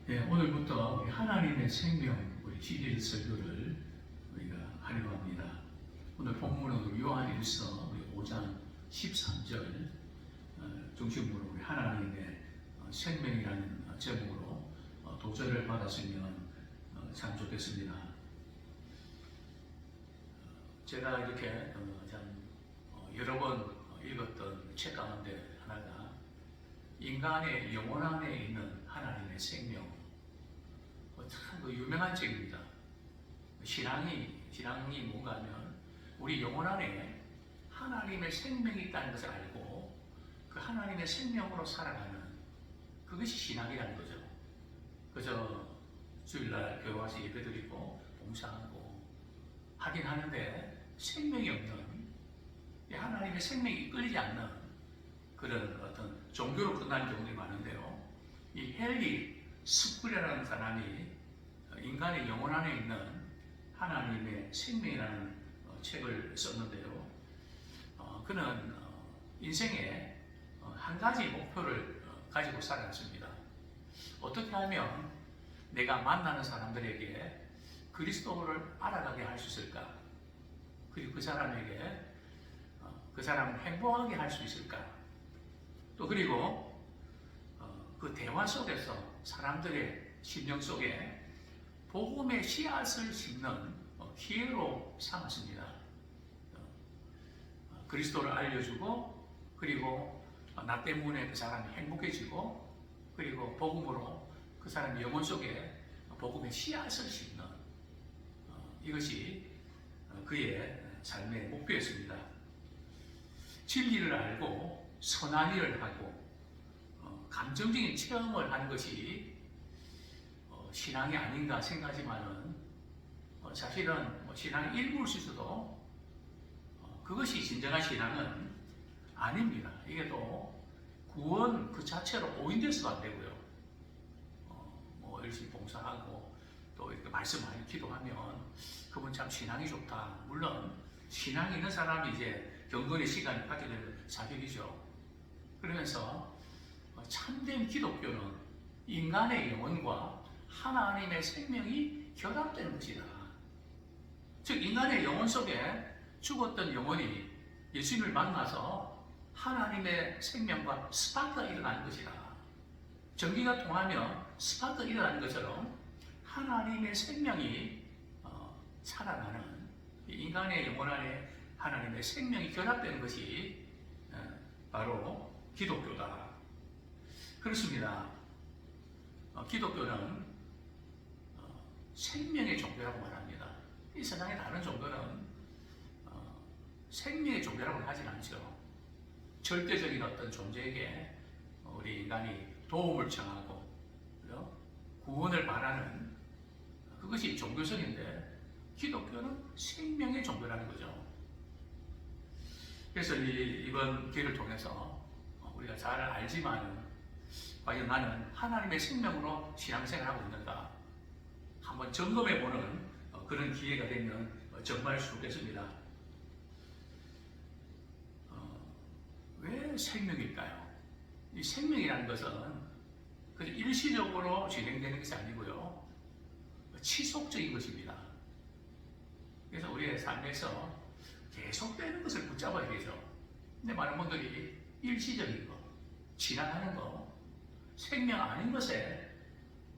예, 오늘부터 우리 하나님의 생명 우리 시리즈 설교를 우리가 하려고 합니다. 오늘 본문은 요한일서 5장 13절 중심으로 우리 하나님의 생명이라는 제목으로 도전을 받았으면 참 좋겠습니다. 제가 이렇게 여러 번 읽었던 책 가운데 하나가 인간의 영혼 안에 있는 하나님의 생명, 참 유명한 책입니다. 신앙이 뭔가 하면 우리 영혼 안에 하나님의 생명이 있다는 것을 알고 그 하나님의 생명으로 살아가는 그것이 신앙이라는 거죠. 그저 주일날 교회 와서 예배드리고 봉사하고 하긴 하는데 생명이 없는, 하나님의 생명이 이끌리지 않는 그런 어떤 종교로 끝나는 경우들이 많은데요. 이 헨리 스쿨이라는 사람이 인간의 영혼 안에 있는 하나님의 생명이라는 책을 썼는데요. 그는 인생에 한 가지 목표를 가지고 살아왔습니다. 어떻게 하면 내가 만나는 사람들에게 그리스도를 알아가게 할 수 있을까? 그리고 그 사람에게 그 사람을 행복하게 할 수 있을까? 또 그리고 그 대화 속에서 사람들의 심령 속에 복음의 씨앗을 심는 기회로 삼았습니다. 그리스도를 알려주고 그리고 나 때문에 그 사람이 행복해지고 그리고 복음으로 그 사람의 영혼 속에 복음의 씨앗을 심는 이것이 그의 삶의 목표였습니다. 진리를 알고 선한 일을 하고 감정적인 체험을 하는 것이 신앙이 아닌가 생각하지만은 사실은 신앙의 일부일 수도 그것이 진정한 신앙은 아닙니다. 이게 또 구원 그 자체로 오인돼서도 안 되고요. 열심히 봉사하고 또 이렇게 말씀 많이 기도하면 그분 참 신앙이 좋다. 물론 신앙이 있는 사람이 이제 경건의 시간이 갖게 되는 사실이죠. 그러면서 참된 기독교는 인간의 영혼과 하나님의 생명이 결합되는 것이다. 즉 인간의 영혼 속에 죽었던 영혼이 예수님을 만나서 하나님의 생명과 스파크가 일어나는 것이다. 전기가 통하면 스파크가 일어나는 것처럼 하나님의 생명이 살아나는 인간의 영혼 안에 하나님의 생명이 결합되는 것이 바로 기독교다. 그렇습니다. 기독교는 생명의 종교라고 말합니다. 이 세상의 다른 종교는 생명의 종교라고 하진 않죠. 절대적인 어떤 존재에게 우리 인간이 도움을 청하고 구원을 바라는 그것이 종교성인데 기독교는 생명의 종교라는 거죠. 그래서 이번 기회를 통해서 우리가 잘 알지만 과연 나는 하나님의 생명으로 신앙생활을 하고 있는가 한번 점검해보는 그런 기회가 되면 정말 좋겠습니다. 왜 생명일까요? 이 생명이라는 것은 그저 일시적으로 진행되는 것이 아니고요. 지속적인 것입니다. 그래서 우리의 삶에서 계속되는 것을 붙잡아야 되죠. 근데 많은 분들이 일시적인 거, 지나가는 거, 생명 아닌 것에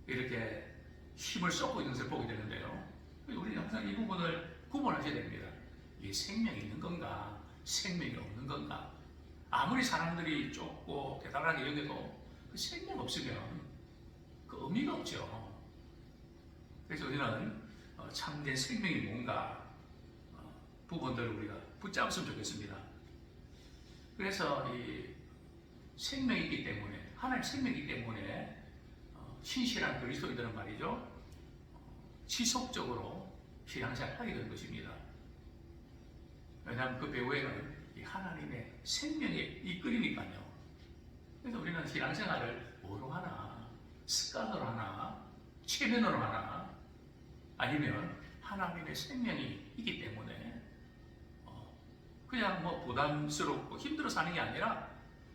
이렇게 힘을 쏟고 있는 것을 보게 되는데요. 우리는 항상 이 부분을 구분하셔야 됩니다. 이게 생명이 있는 건가, 생명이 없는 건가. 아무리 사람들이 좁고 대단하게 여겨도 그 생명 없으면 그 의미가 없죠. 그래서 우리는 참된 생명이 뭔가 부분들을 우리가 붙잡았으면 좋겠습니다. 그래서 이 생명이 있기 때문에 하나님 생명이기 때문에 신실한 그리스도인들은 말이죠. 지속적으로 신앙생활을 하게 되는 것입니다. 왜냐하면 그 배후에는 이 하나님의 생명의 이끌이니까요. 그래서 우리는 신앙생활을 뭐로 하나, 습관으로 하나, 체면으로 하나, 아니면 하나님의 생명이 있기 때문에 그냥 부담스럽고 힘들어서 하는 게 아니라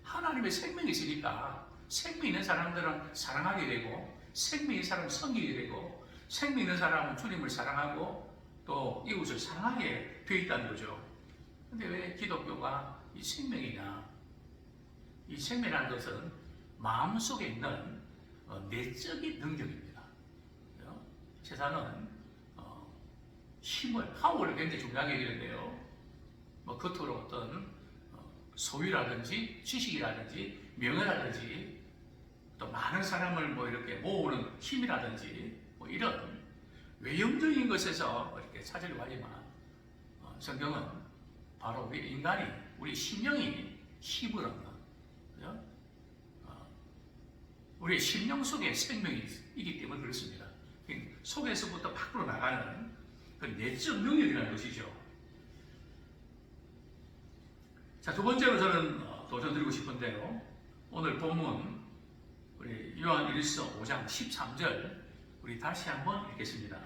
하나님의 생명이 있으니까 생명 있는 사람들은 사랑하게 되고 생명 있는 사람은 성경이 되고 생명 있는 사람은 주님을 사랑하고 또 이웃을 사랑하게 되어 있다는 거죠. 근데 왜 기독교가 이 생명이냐? 이 생명이라는 것은 마음속에 있는 내적인 능력입니다. 세상은 힘을, 파워를 굉장히 중요하게 여기는데요. 뭐 겉으로 어떤 소유라든지 지식이라든지 명예라든지 또 많은 사람을 뭐 이렇게 모으는 힘이라든지 뭐 이런 외형적인 것에서 이렇게 찾으려고 하지만 성경은 바로 우리 인간이, 우리 심령이 힘을 얻는, 그죠? 우리의 심령 속에 생명이 있기 때문에 그렇습니다. 속에서부터 밖으로 나가는 그 내적 능력이라는 것이죠. 자, 두 번째로 저는 도전드리고 싶은데요. 오늘 본문 우리 요한 1서 5장 13절 우리 다시 한번 읽겠습니다.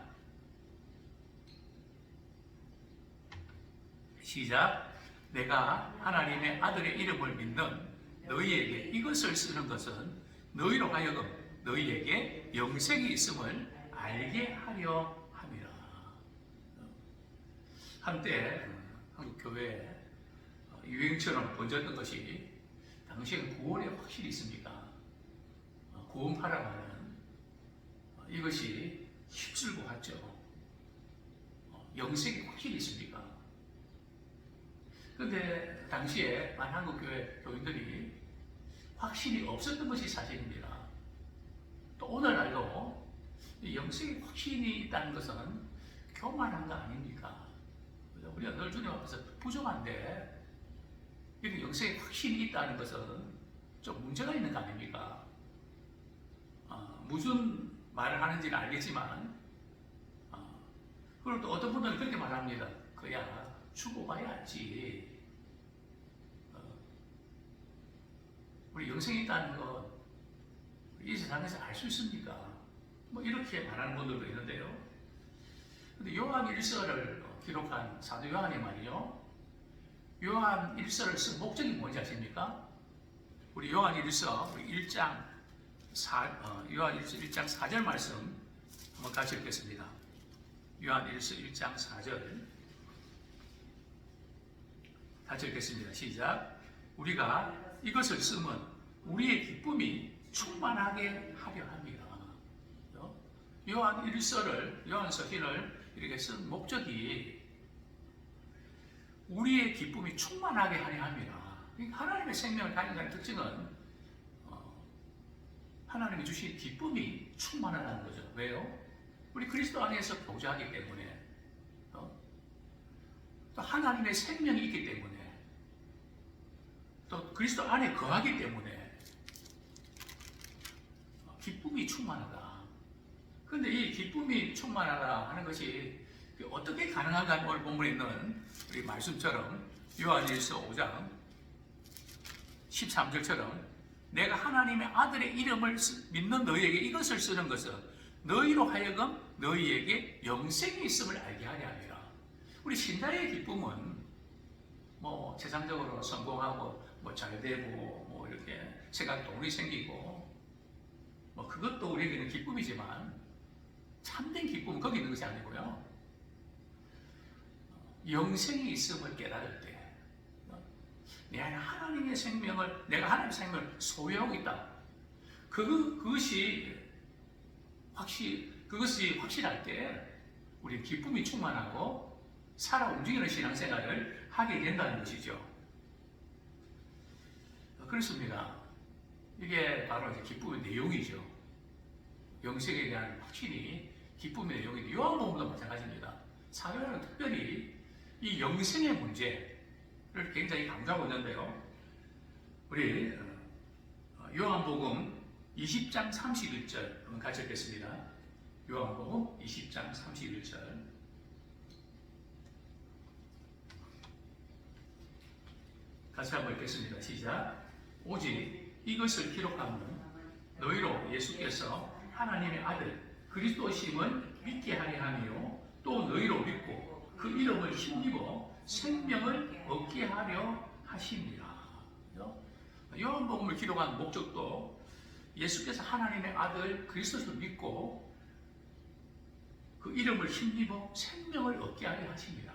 시작. 내가 하나님의 아들의 이름을 믿는 너희에게 이것을 쓰는 것은 너희로 하여금 너희에게 영생이 있음을 알게 하려 함이라. 한때 한국 교회에 유행처럼 번졌던 것이 당시에는 구원에 확실히 있습니까? 구원파라고 하는 이것이 휩쓸고 갔죠. 영생이 확실히 있습니까? 그런데 당시에 한국교회 교인들이 확실히 없었던 것이 사실입니다. 또 오늘날도 영생이 확신이 있다는 것은 교만한 거 아닙니까? 우리가 늘 주님 앞에서 부족한데 이렇게 영생이 확신이 있다는 것은 좀 문제가 있는 거 아닙니까? 무슨 말을 하는지는 알겠지만 그리고 또 어떤 분들은 그렇게 말합니다. 그야 죽어봐야 알지. 우리 영생이 있다는 것 이 세상에서 알 수 있습니까? 뭐 이렇게 말하는 분들도 있는데요. 근데 요한 1서를 기록한 사도 요한이 말이요. 요한 1서를 쓴 목적이 뭔지 아십니까? 우리 요한 1서 1장 4절 말씀 한번 같이 읽겠습니다. 요한 1서 1장 4절 같이 읽겠습니다. 시작. 우리가 이것을 쓰면 우리의 기쁨이 충만하게 하려 합니다. 요한 1서를, 요한 서신을 이렇게 쓴 목적이 우리의 기쁨이 충만하게 하려 합니다. 하나님의 생명을 가진다는 특징은 하나님이 주신 기쁨이 충만하다는 거죠. 왜요? 우리 그리스도 안에서 교제하기 때문에 또 하나님의 생명이 있기 때문에 또 그리스도 안에 거하기 때문에 기쁨이 충만하다. 그런데 이 기쁨이 충만하다 하는 것이 어떻게 가능한가 오늘 본문에 있는 우리 말씀처럼 요한일서 5장 13절처럼 내가 하나님의 아들의 이름을 믿는 너희에게 이것을 쓰는 것은 너희로 하여금 너희에게 영생이 있음을 알게 하려 함이라. 우리 신자의 기쁨은 뭐 세상적으로 성공하고 뭐 잘되고 뭐 이렇게 생각 돈이 생기고 뭐 그것도 우리에게는 기쁨이지만 참된 기쁨은 거기 있는 것이 아니고요. 영생이 있음을 깨달을 때 내 안에 하나님의 생명을, 내가 하나님의 생명을 소유하고 있다. 그것이 확실할 때 우리 기쁨이 충만하고 살아 움직이는 신앙생활을 하게 된다는 것이죠. 그렇습니다. 이게 바로 이제 기쁨의 내용이죠. 영생에 대한 확신이 기쁨의 내용인데 요한복음도 마찬가지입니다. 사도요한은 특별히 이 영생의 문제를 굉장히 강조하고 있는데요. 우리 요한복음 20장 31절 한번 같이 읽겠습니다. 요한복음 20장 31절 같이 한번 읽겠습니다. 시작. 오직 이것을 기록하면 너희로 예수께서 하나님의 아들 그리스도심을 믿게 하려 하며 또 너희로 믿고 그 이름을 힘입어 생명을 얻게 하려 하심이라. 요한복음을 기록한 목적도 예수께서 하나님의 아들 그리스도를 믿고 그 이름을 힘입어 생명을 얻게 하려 하십니다.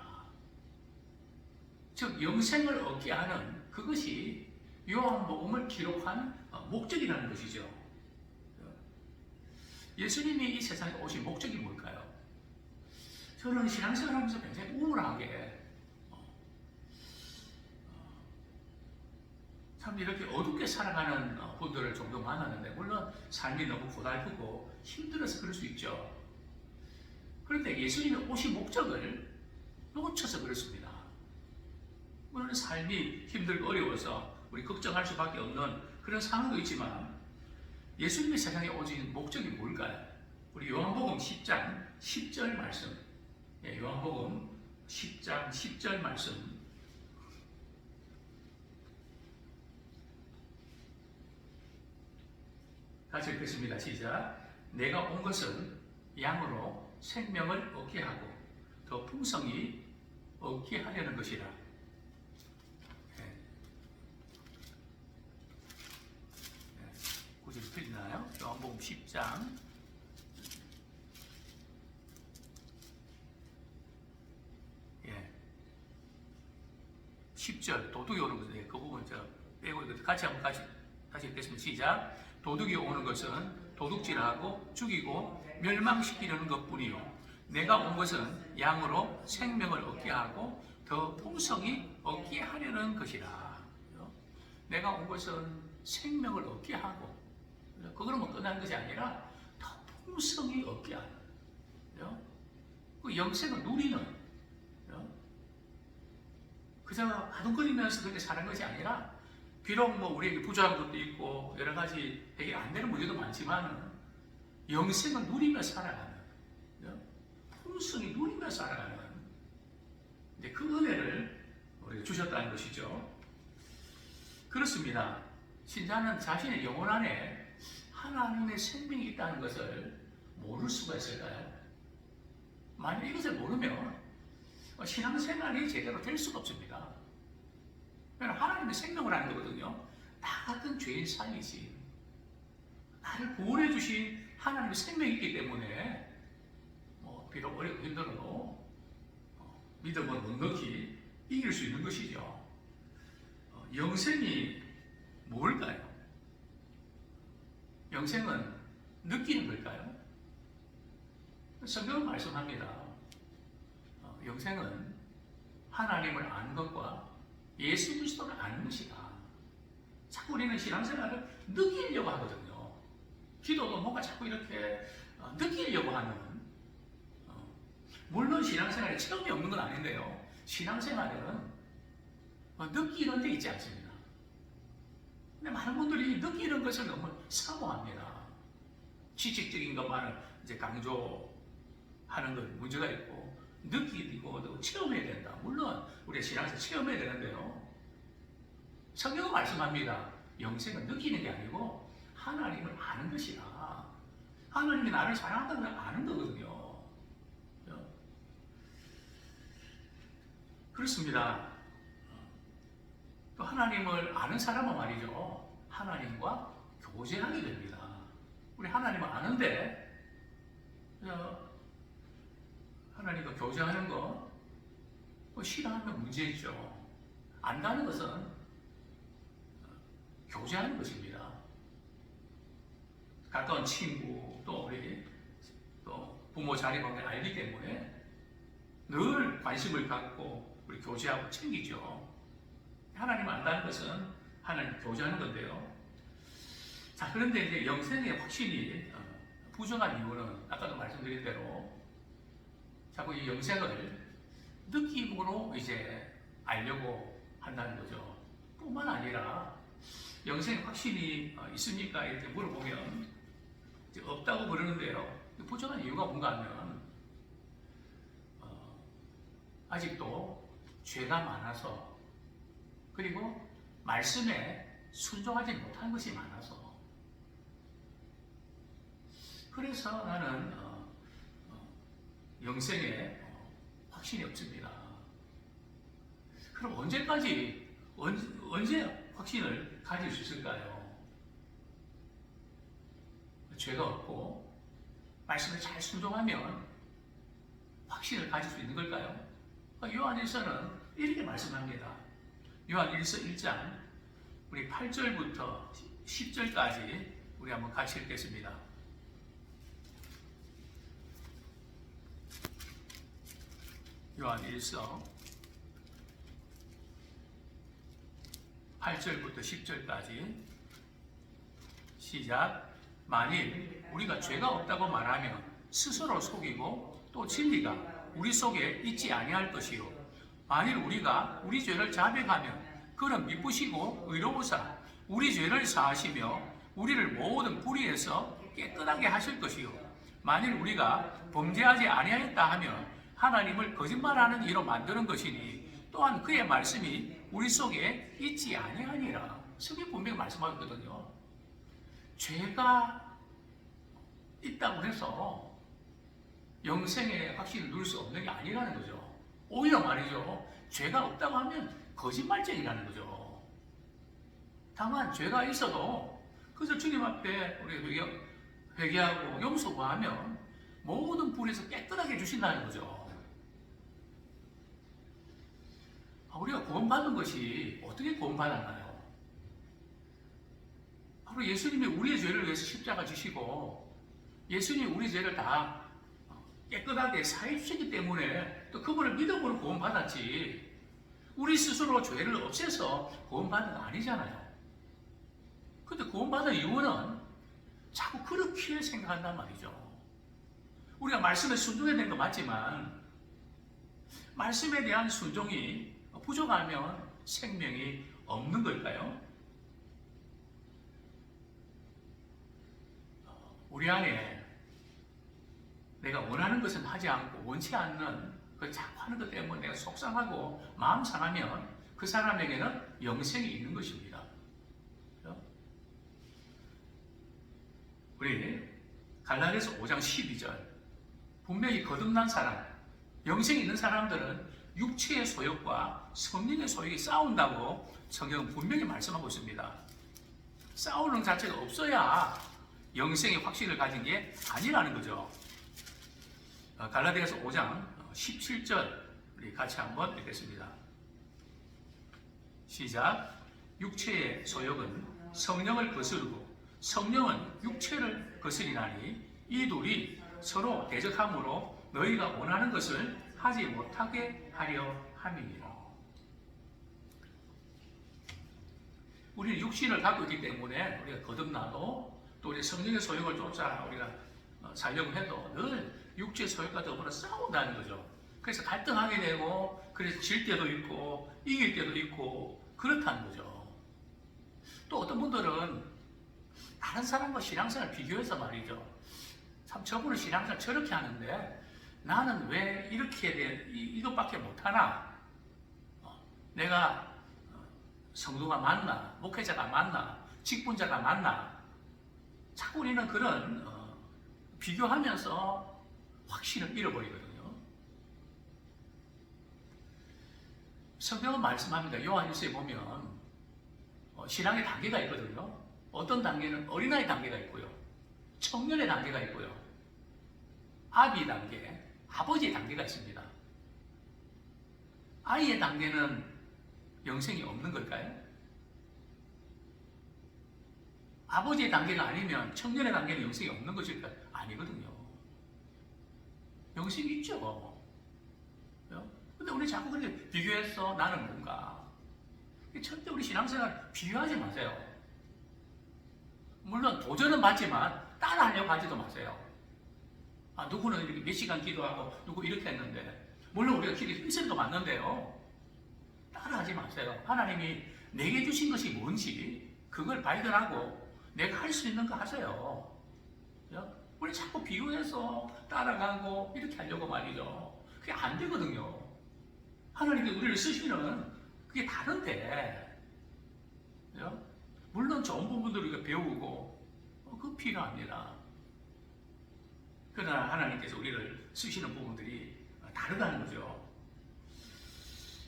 즉 영생을 얻게 하는 그것이 요한복음을 기록한 목적이라는 것이죠. 예수님이 이 세상에 오신 목적이 뭘까요? 저는 신앙생활하면서 굉장히 우울하게 참 이렇게 어둡게 살아가는 분들을 종종 만났는데, 물론 삶이 너무 고달프고 힘들어서 그럴 수 있죠. 그런데 예수님이 오신 목적을 놓쳐서 그렇습니다. 물론 삶이 힘들고 어려워서 우리 걱정할 수밖에 없는 그런 상황도 있지만, 예수님이 세상에 오신 목적이 뭘까요? 우리 요한복음 10장 10절 말씀, 요한복음 10장 10절 말씀 같이 읽겠습니다. 시작. 내가 온 것은 양으로 생명을 얻게 하고 더 풍성히 얻게 하려는 것이라. 구절 틀리나요? 요한복음 10장 10절 도둑이 오는 것은, 그 부분 저 빼고 같이 한번 다시 읽겠습니다. 시작. 도둑이 오는 것은 도둑질하고 죽이고 멸망시키려는 것뿐이요 내가 온 것은 양으로 생명을 얻게 하고 더 풍성히 얻게 하려는 것이라. 내가 온 것은 생명을 얻게 하고, 그거는 끝나는 것이 아니라 더 풍성히 얻게 하는, 그 영생을 누리는, 그저 가둥거리면서 그렇게 사는 것이 아니라, 비록 우리에게 부족한 것도 있고 여러 가지 해결 안 되는 문제도 많지만 영생을 누리며 살아가는, 풍성히 누리며 살아가는 그 은혜를 우리가 주셨다는 것이죠. 그렇습니다. 신자는 자신의 영혼 안에 하나님의 생명이 있다는 것을 모를 수가 있을까요? 만약 이것을 모르면 신앙생활이 제대로 될 수가 없습니다. 하나님의 생명을 하는 거거든요. 나 같은 죄인 살리신, 나를 구원해 주신 하나님의 생명이 있기 때문에 비록 어렵고 힘들어도 믿음은 넉넉히 이길 수 있는 것이죠. 영생이 뭘까요? 영생은 느끼는 걸까요? 성경은 말씀합니다. 영생은 하나님을 아는 것과 예수 그리스도를 아는 것이다. 자꾸 우리는 신앙생활을 느끼려고 하거든요. 기도도 뭔가 자꾸 이렇게 느끼려고 하는, 물론 신앙생활에 체험이 없는 건 아닌데요. 신앙생활은 느끼는 데 있지 않습니다. 근데 많은 분들이 느끼는 것을 너무 사모합니다. 지식적인 것만을 이제 강조하는 건 문제가 있고, 느끼고 체험해야 된다. 물론 우리가 신앙에서 체험해야 되는데요. 성경은 말씀합니다. 영생은 느끼는 게 아니고 하나님을 아는 것이다. 하나님이 나를 사랑한다는 걸 아는 거거든요. 그렇습니다. 또 하나님을 아는 사람은 말이죠, 하나님과 교제하게 됩니다. 우리 하나님을 아는데 하나님과 교제하는 거 싫어하면 문제있죠. 안다는 것은 교제하는 것입니다. 가까운 친구, 또 우리 또 부모 자리관계를 알기 때문에 늘 관심을 갖고 우리 교제하고 챙기죠. 하나님을 안다는 것은 하나님 교제하는 건데요. 자, 그런데 이제 영생의 확신이 부정한 이유는 아까도 말씀드린 대로 자꾸 이 영생을 느낌으로 이제 알려고 한다는 거죠. 뿐만 아니라 영생 확신이 있습니까? 이렇게 물어보면 이제 없다고 그러는데요. 부정한 이유가 뭔가 하면 아직도 죄가 많아서, 그리고 말씀에 순종하지 못한 것이 많아서, 그래서 나는 영생에 확신이 없습니다. 그럼 언제 확신을 가질 수 있을까요? 죄가 없고 말씀을 잘 순종하면 확신을 가질 수 있는 걸까요? 요한일서는 이렇게 말씀합니다. 요한일서 1장 우리 8절부터 10절까지 우리 한번 같이 읽겠습니다. 요한일서 8절부터 10절까지 시작. 만일 우리가 죄가 없다고 말하면 스스로 속이고 또 진리가 우리 속에 있지 아니할 것이요 만일 우리가 우리 죄를 자백하면 그는 미쁘시고 의로우사 우리 죄를 사하시며 우리를 모든 불의에서 깨끗하게 하실 것이요 만일 우리가 범죄하지 아니하였다 하면 하나님을 거짓말하는 이로 만드는 것이니 또한 그의 말씀이 우리 속에 있지 아니하니라. 성경 분명히 말씀하거든요. 죄가 있다고 해서 영생의 확신을 누릴 수 없는 게 아니라는 거죠. 오히려 말이죠. 죄가 없다고 하면 거짓말쟁이라는 거죠. 다만 죄가 있어도 그래서 주님 앞에 우리 회개하고 용서 구하면 모든 불에서 깨끗하게 해주신다는 거죠. 우리가 구원받은 것이 어떻게 구원받았나요? 바로 예수님이 우리의 죄를 위해서 십자가 지시고 예수님이 우리 죄를 다 깨끗하게 사해 주시기 때문에 또 그분을 믿음으로 구원받았지 우리 스스로 죄를 없애서 구원받은 건 아니잖아요. 근데 구원받은 이유는 자꾸 그렇게 생각한단 말이죠. 우리가 말씀에 순종해야 되는 거 맞지만 말씀에 대한 순종이 부족하면 생명이 없는 걸까요? 우리 안에 내가 원하는 것은 하지 않고 원치 않는 그 자꾸 하는 것 때문에 내가 속상하고 마음 상하면 그 사람에게는 영생이 있는 것입니다. 우리 갈라디아서 5장 12절 분명히 거듭난 사람, 영생이 있는 사람들은 육체의 소욕과 성령의 소욕이 싸운다고 성경은 분명히 말씀하고 있습니다. 싸우는 자체가 없어야 영생의 확신을 가진 게 아니라는 거죠. 갈라디아서 5장 17절 우리 같이 한번 읽겠습니다. 시작. 육체의 소욕은 성령을 거스르고 성령은 육체를 거스리나니 이 둘이 서로 대적함으로 너희가 원하는 것을 하지 못하게 하려 함이니라. 우리는 육신을 갖고 있기 때문에 우리가 거듭나도 또 우리 성령의 소욕을 쫓아 우리가 살려고 해도 늘 육체의 소욕과 더불어 싸운다는 거죠. 그래서 갈등하게 되고 그래서 질 때도 있고 이길 때도 있고 그렇다는 거죠. 또 어떤 분들은 다른 사람과 신앙생활 비교해서 말이죠. 참 저분은 신앙생활 저렇게 하는데 나는 왜 이렇게 이것밖에 못하나? 내가 성도가 맞나? 목회자가 맞나? 직분자가 맞나? 자꾸 우리는 그런 비교하면서 확신을 잃어버리거든요. 성경은 말씀합니다. 요한일서에 보면 신앙의 단계가 있거든요. 어떤 단계는 어린아이 단계가 있고요. 청년의 단계가 있고요. 아비 단계, 아버지의 단계가 있습니다. 아이의 단계는 영생이 없는 걸까요? 아버지의 단계가 아니면 청년의 단계는 영생이 없는 것일까요? 아니거든요. 영생이 있죠. 근데 우리 자꾸 그렇게 비교해서 나는 뭔가. 절대 우리 신앙생활 비교하지 마세요. 물론 도전은 맞지만 따라하려고 하지도 마세요. 누구는 이렇게 몇 시간 기도하고 누구 이렇게 했는데 물론 우리가 기도 힘쓰는 거 맞는데요. 따라하지 마세요. 하나님이 내게 주신 것이 뭔지 그걸 발견하고 내가 할 수 있는 거 하세요. 우리 자꾸 비교해서 따라가고 이렇게 하려고 말이죠. 그게 안 되거든요. 하나님이 우리를 쓰시면 그게 다른데 물론 좋은 부분들을 우리가 배우고 그거 필요합니다. 그러나 하나님께서 우리를 쓰시는 부분들이 다르다는 거죠.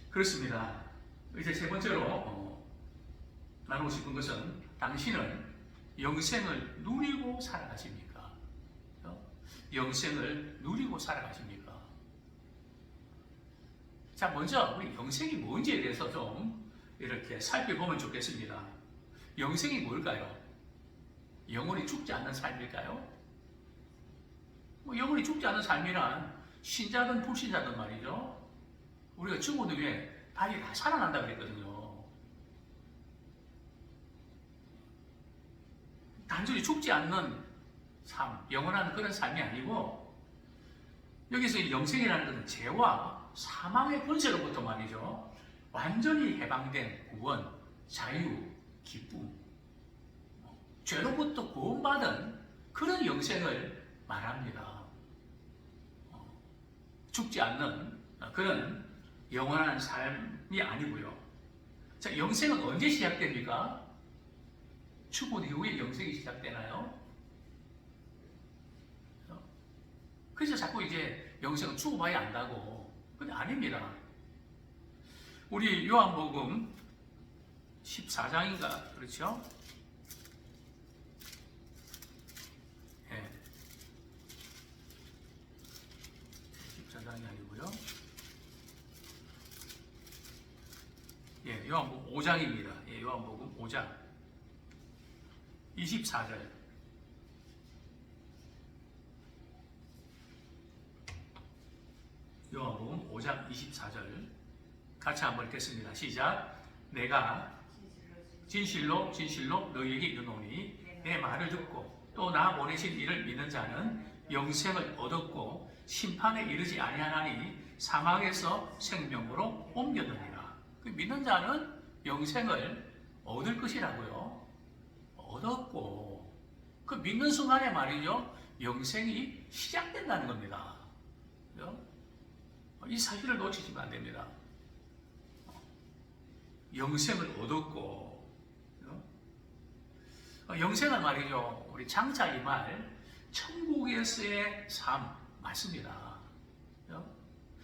그렇습니다. 이제 세 번째로 나누고 싶은 것은 당신은 영생을 누리고 살아가시며 영생을 누리고 살아가십니까? 자, 먼저 우리 영생이 뭔지에 대해서 좀 이렇게 살펴보면 좋겠습니다. 영생이 뭘까요? 영원히 죽지 않는 삶일까요? 영원히 죽지 않는 삶이란 신자든 불신자든 말이죠. 우리가 죽은 후에 다시 다 살아난다 그랬거든요. 단순히 죽지 않는 삶, 영원한 그런 삶이 아니고 여기서 영생이라는 것은 죄와 사망의 권세로부터 말이죠. 완전히 해방된 구원, 자유, 기쁨, 죄로부터 구원받은 그런 영생을 말합니다. 죽지 않는 그런 영원한 삶이 아니고요. 자, 영생은 언제 시작됩니까? 죽은 이후에 영생이 시작되나요? 그래서 자꾸 이제 영생은 죽어봐야 안다고. 근데 아닙니다. 우리 요한복음 14장인가 그렇죠? 예. 14장이 아니고요. 예, 요한복음 5장입니다. 예, 요한복음 5장 24절. 요한복음 5장 24절 같이 한번 읽겠습니다. 시작. 내가 진실로 진실로 너희에게 이르노니 내 말을 듣고 또 나 보내신 이를 믿는 자는 영생을 얻었고 심판에 이르지 아니하나니 사망에서 생명으로 옮겼느니라. 그 믿는 자는 영생을 얻을 것이라고요. 얻었고 그 믿는 순간에 말이죠. 영생이 시작된다는 겁니다. 이 사실을 놓치시면 안 됩니다. 영생을 얻었고 영생은 말이죠. 우리 장차 이 말 천국에서의 삶 맞습니다.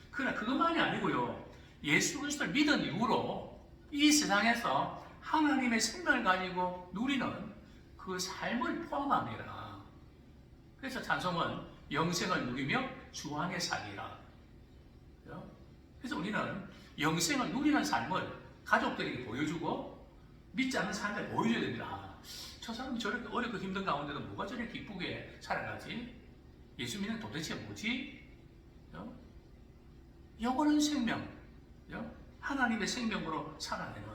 그러나 그것만이 아니고요. 예수 그리스도를 믿은 이후로 이 세상에서 하나님의 생명을 가지고 누리는 그 삶을 포함합니다. 그래서 찬송은 영생을 누리며 주왕의 살리라. 그래서 우리는 영생을 누리는 삶을 가족들에게 보여주고 믿지 않는 사람들에게 보여줘야 됩니다. 저 사람이 저렇게 어렵고 힘든 가운데도 뭐가 저렇게 기쁘게 살아가지? 예수 믿는 도대체 뭐지? 영원한 생명, 하나님의 생명으로 살아내는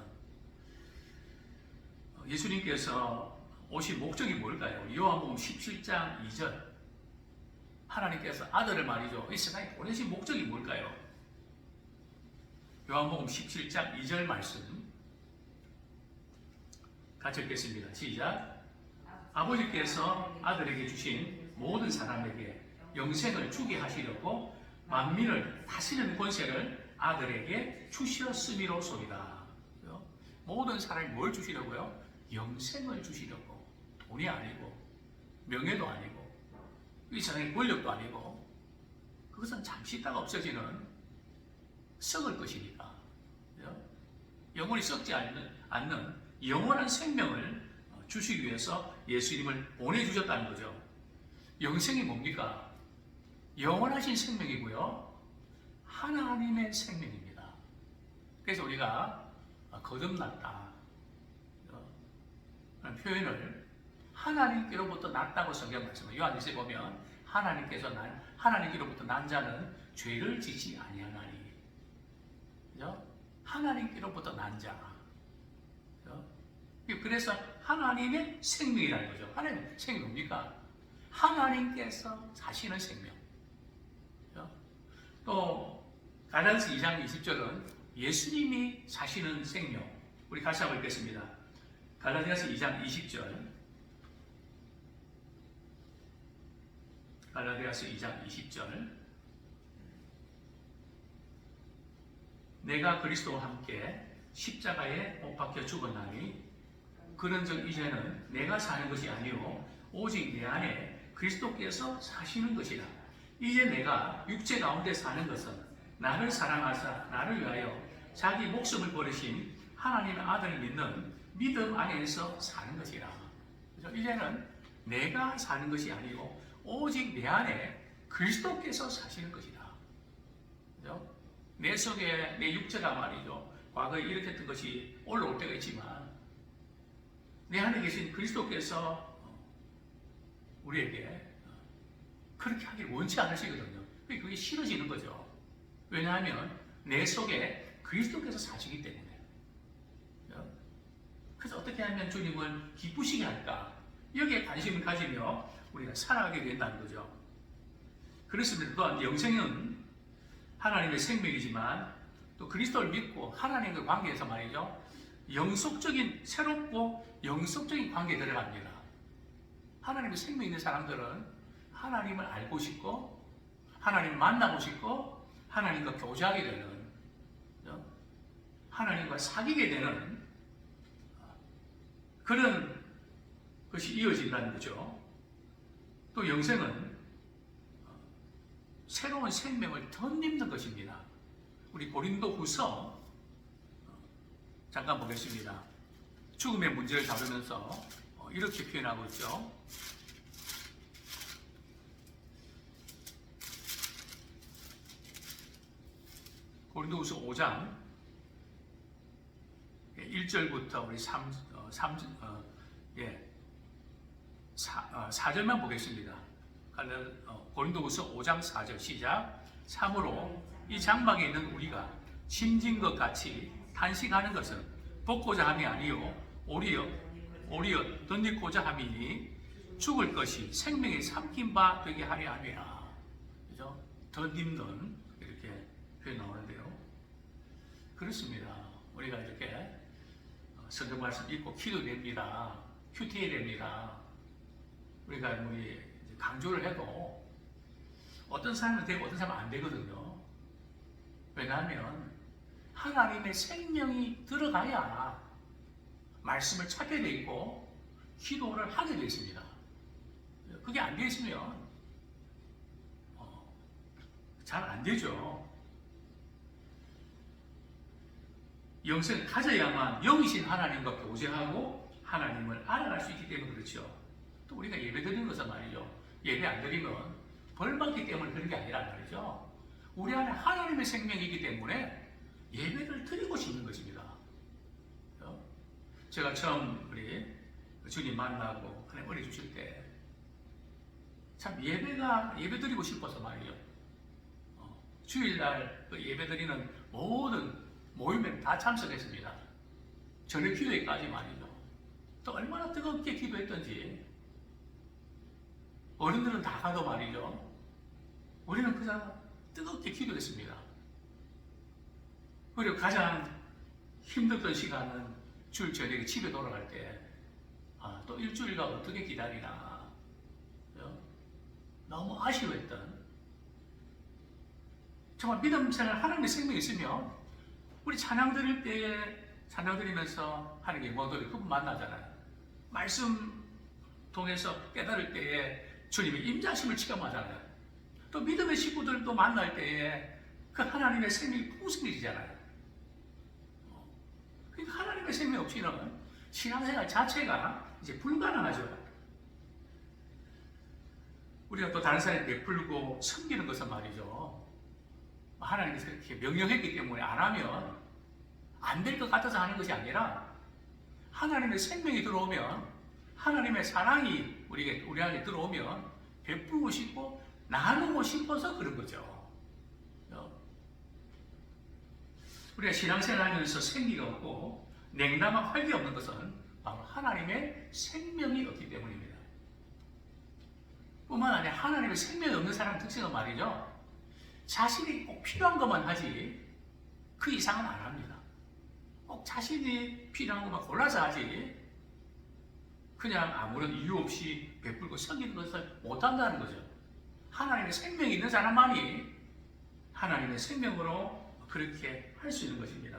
예수님께서 오신 목적이 뭘까요? 요한복음 17장 2절 하나님께서 아들을 말이죠. 이 세상에 보내신 목적이 뭘까요? 요한복음 17장 2절 말씀 같이 읽겠습니다. 시작. 아버지께서 아들에게 주신 모든 사람에게 영생을 주게 하시려고 만민을 다스리는 권세를 아들에게 주셨음이로소이다. 모든 사람이 뭘 주시려고요? 영생을 주시려고. 돈이 아니고 명예도 아니고 이 세상의 권력도 아니고 그것은 잠시 있다가 없어지는 썩을 것이니까 영원히 썩지 않는 영원한 생명을 주시기 위해서 예수님을 보내주셨다는 거죠. 영생이 뭡니까? 영원하신 생명이고요. 하나님의 생명입니다. 그래서 우리가 거듭났다 라는 표현을 하나님께로부터 났다고 성경 말씀을 요한일서에 보면 하나님께로부터 난 자는 죄를 지지 아니하나니. 그죠? 하나님께로부터 난 자. 그래서 하나님의 생명이라는 거죠. 하나님의 생명이 뭡니까? 하나님께서 사시는 생명. 또 갈라디아서 2장 20절은 예수님이 사시는 생명. 우리 같이 한번 읽겠습니다. 갈라디아서 2장 20절. 갈라디아서 2장 20절. 내가 그리스도와 함께 십자가에 못 박혀 죽었나니 그런즉 이제는 내가 사는 것이 아니요 오직 내 안에 그리스도께서 사시는 것이라. 이제 내가 육체 가운데 사는 것은 나를 사랑하사 나를 위하여 자기 목숨을 버리신 하나님의 아들을 믿는 믿음 안에서 사는 것이라. 그래서 이제는 내가 사는 것이 아니고 오직 내 안에 그리스도께서 사시는 것이다. 그죠? 내 속에 내 육체가 말이죠. 과거에 이렇게 했던 것이 올라올 때가 있지만 내 안에 계신 그리스도께서 우리에게 그렇게 하길 원치 않으시거든요. 그게 싫어지는 거죠. 왜냐하면 내 속에 그리스도께서 사시기 때문에. 그래서 어떻게 하면 주님을 기쁘시게 할까? 여기에 관심을 가지며 우리가 살아가게 된다는 거죠. 그렇습니다. 또한 영생은 하나님의 생명이지만 또 그리스도를 믿고 하나님과 관계에서 말이죠. 영속적인, 새롭고 영속적인 관계에 들어갑니다. 하나님의 생명이 있는 사람들은 하나님을 알고 싶고 하나님을 만나고 싶고 하나님과 교제하게 되는, 하나님과 사귀게 되는 그런 것이 이어진다는 거죠. 또 영생은 새로운 생명을 덧입는 것입니다. 우리 고린도후서 잠깐 보겠습니다. 죽음의 문제를 다루면서 이렇게 표현하고 있죠. 고린도후서 5장 1절부터 우리 4절만 보겠습니다. 고린도후서 5장 4절 시작. 참으로 이 장막에 있는 우리가 심진 것 같이 탄식하는 것은 벗고자 함이 아니요 오히려 덧입고자 함이니 죽을 것이 생명의 삼킨 바 되게 하려 함이라. 그죠? 덧입는 이렇게 표현 나오는데요. 그렇습니다. 우리가 이렇게 성경 말씀 읽고 기도됩니다. 큐티에 됩니다. 우리가 강조를 해도 어떤 사람은 되고 어떤 사람은 안 되거든요. 왜냐하면 하나님의 생명이 들어가야 말씀을 찾게 돼 있고 기도를 하게 돼 있습니다. 그게 안 돼 있으면 잘 안 되죠. 영생을 가져야만 영이신 하나님과 교제하고 하나님을 알아갈 수 있기 때문에 그렇죠. 또 우리가 예배 드리는 것은 말이죠. 예배 안 드리면 벌 받기 때문에 그런 게 아니란 말이죠. 우리 안에 하나님의 생명이기 때문에 예배를 드리고 싶은 것입니다. 제가 처음 우리 주님 만나고 하나님 은혜 주실 때 참 예배 드리고 싶어서 말이죠. 주일날 그 예배 드리는 모든 모임에 다 참석했습니다. 저녁 기도회까지 말이죠. 또 얼마나 뜨겁게 기도했던지 어른들은 다 가도 말이죠. 우리는 그냥 뜨겁게 기도했습니다. 그리고 가장 힘들던 시간은 주일 저녁에 집에 돌아갈 때 또 일주일간 어떻게 기다리나 너무 아쉬워했던, 정말 믿음 생활 하나님의 생명이 있으면 우리 찬양 드릴 때에 찬양 드리면서 하나님의 영광돌이 그분 만나잖아요. 말씀 통해서 깨달을 때에 주님의 임자심을 체험하잖아요. 또 믿음의 식구들도 만날 때에 그 하나님의 생명이 풍성해지잖아요. 그러니까 하나님의 생명 없이는 신앙생활 자체가 이제 불가능하죠. 우리가 또 다른 사람에 베풀고 섬기는 것은 말이죠. 하나님께서 그렇게 명령했기 때문에 안 하면 안 될 것 같아서 하는 것이 아니라 하나님의 생명이 들어오면, 하나님의 사랑이 우리 안에 들어오면 베풀고 싶고 나누고 싶어서 그런 거죠. 우리가 신앙생활 하면서 생기가 없고 냉담한 활기 없는 것은 바로 하나님의 생명이 없기 때문입니다. 뿐만 아니라 하나님의 생명이 없는 사람 특징은 말이죠. 자신이 꼭 필요한 것만 하지 그 이상은 안 합니다. 꼭 자신이 필요한 것만 골라서 하지 그냥 아무런 이유 없이 베풀고 섬기는 것을 못한다는 거죠. 하나님의 생명이 있는 사람만이 하나님의 생명으로 그렇게 할 수 있는 것입니다.